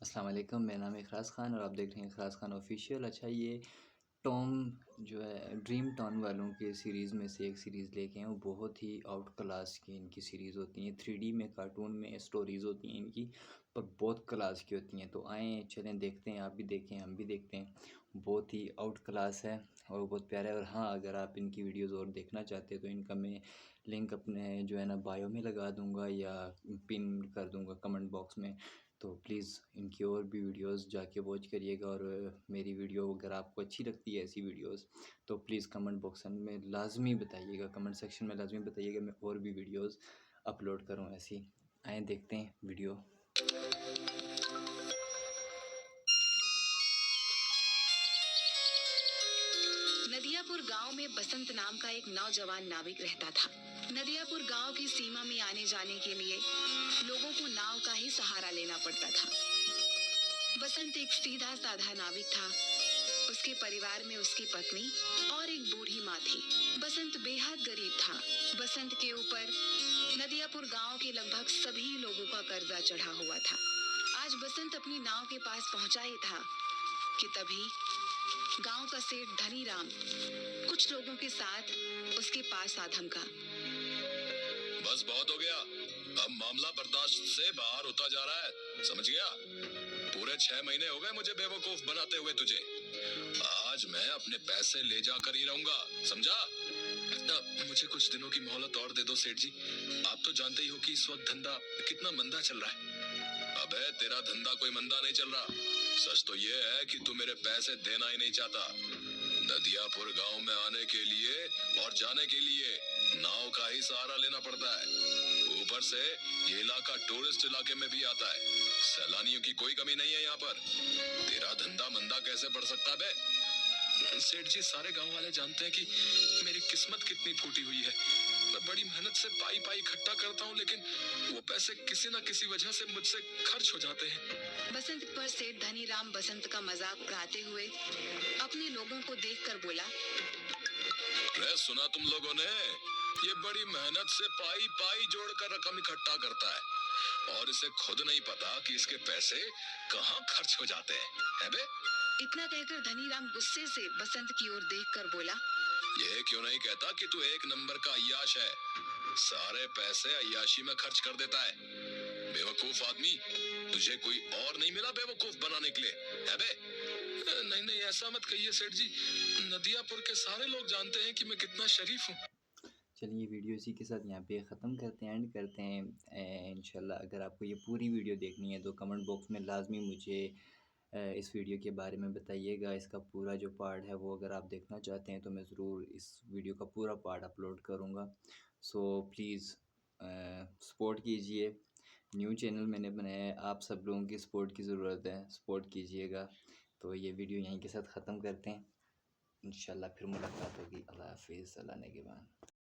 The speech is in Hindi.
अस्सलाम वालेकुम, मेरा नाम है इखराज ख़ान और आप देख रहे हैं इखराज ख़ान ऑफिशियल। अच्छा, ये टॉम जो है ड्रीम टाउन वालों के सीरीज़ में से एक सीरीज़ लेके हैं। वो बहुत ही आउट क्लास की इनकी सीरीज़ होती हैं, 3D में कार्टून में स्टोरीज़ होती हैं इनकी, पर बहुत क्लास की होती हैं। तो आएँ चलें देखते हैं, आप भी देखें हम भी देखते हैं। बहुत ही आउट क्लास है और बहुत प्यारा है। और हाँ, अगर आप इनकी वीडियोज़ और देखना चाहते हैं तो इनका मैं लिंक अपने जो है ना बायो में लगा दूँगा या पिन कर दूँगा कमेंट बॉक्स में। तो प्लीज़ इनकी और भी वीडियोस जाके वॉच करिएगा। और मेरी वीडियो अगर आपको अच्छी लगती है ऐसी वीडियोस, तो प्लीज़ कमेंट बॉक्स में लाजमी बताइएगा, कमेंट सेक्शन में लाजमी बताइएगा मैं और भी वीडियोस अपलोड करूँ ऐसी। आएँ देखते हैं वीडियो। नदियापुर गांव में बसंत नाम का एक नौजवान नाविक रहता था। नदियापुर गांव की सीमा में आने जाने के लिए लोगों को नाव का ही सहारा लेना पड़ता था। बसंत एक सीधा साधा नाविक था। उसके परिवार में उसकी पत्नी और एक बूढ़ी माँ थी। बसंत बेहद गरीब था। बसंत के ऊपर नदियापुर गांव के लगभग सभी लोगों का कर्जा चढ़ा हुआ था। आज बसंत अपनी नाव के पास पहुंचा ही था कि तभी गांव का सेठ धनी राम कुछ लोगों के साथ उसके पास आ धमका। बस बहुत हो गया, अब मामला बर्दाश्त से बाहर होता जा रहा है, समझ गया? पूरे 6 महीने हो गए मुझे बेवकूफ बनाते हुए तुझे। आज मैं अपने पैसे ले जाकर ही रहूंगा, समझा? मुझे कुछ दिनों की मोहलत और दे दो सेठ जी। आप तो जानते ही हो कि इस वक्त धंधा कितना मंदा चल रहा है। अबे तेरा धंधा कोई मंदा नहीं चल रहा। सच तो ये है कि तू मेरे पैसे देना ही नहीं चाहता। नदियापुर गांव में आने के लिए और जाने के लिए नाव का ही सहारा लेना पड़ता है। ऊपर से ये इलाका टूरिस्ट इलाके में भी आता है। सैलानियों की कोई कमी नहीं है यहाँ पर। तेरा धंधा मंदा कैसे बढ़ सकता है बे? सेठ जी, सारे गांव वाले जानते हैं कि मेरी किस्मत कितनी फूटी हुई है। मैं बड़ी मेहनत से पाई पाई इकट्ठा करता हूँ, लेकिन वो पैसे किसी न किसी वजह से मुझसे खर्च हो जाते हैं। बसंत पर सेठ धनी राम बसंत का मजाक उड़ाते हुए अपने लोगों को देखकर बोला। रे सुना तुम लोगों ने? ये बड़ी मेहनत से पाई पाई जोड़कर रकम इकट्ठा करता है और इसे खुद नहीं पता कि इसके पैसे कहाँ खर्च हो जाते हैं, बे? इतना कहकर धनी राम गुस्से से बसंत की ओर देखकर बोला। ये क्यों नहीं कहता कि तू एक नंबर का अय्याश है, सारे पैसे अय्याशी में खर्च कर देता है। बेवकूफ आदमी, तुझे कोई और नहीं मिला बेवकूफ बनाने के लिए, है बे? नहीं नहीं, ऐसा मत कहिए सेठ जी। नदियापुर के सारे लोग जानते हैं कि मैं कितना शरीफ हूँ। चलिए वीडियो इसी के साथ यहाँ पे ख़त्म करते हैं, एंड करते हैं। इंशाल्लाह अगर आपको ये पूरी वीडियो देखनी है तो कमेंट बॉक्स में लाजमी मुझे इस वीडियो के बारे में बताइएगा। इसका पूरा जो पार्ट है वो अगर आप देखना चाहते हैं तो मैं ज़रूर इस वीडियो का पूरा पार्ट अपलोड करूँगा। सो प्लीज़ सपोर्ट कीजिए। न्यू चैनल मैंने बनाया है, आप सब लोगों की सपोर्ट की ज़रूरत है, सपोर्ट कीजिएगा। तो ये वीडियो यहीं के साथ ख़त्म करते हैं। इंशाल्लाह फिर मुलाकात होगी। अल्लाह हाफ़िज़, अल्लाह ने के बाद।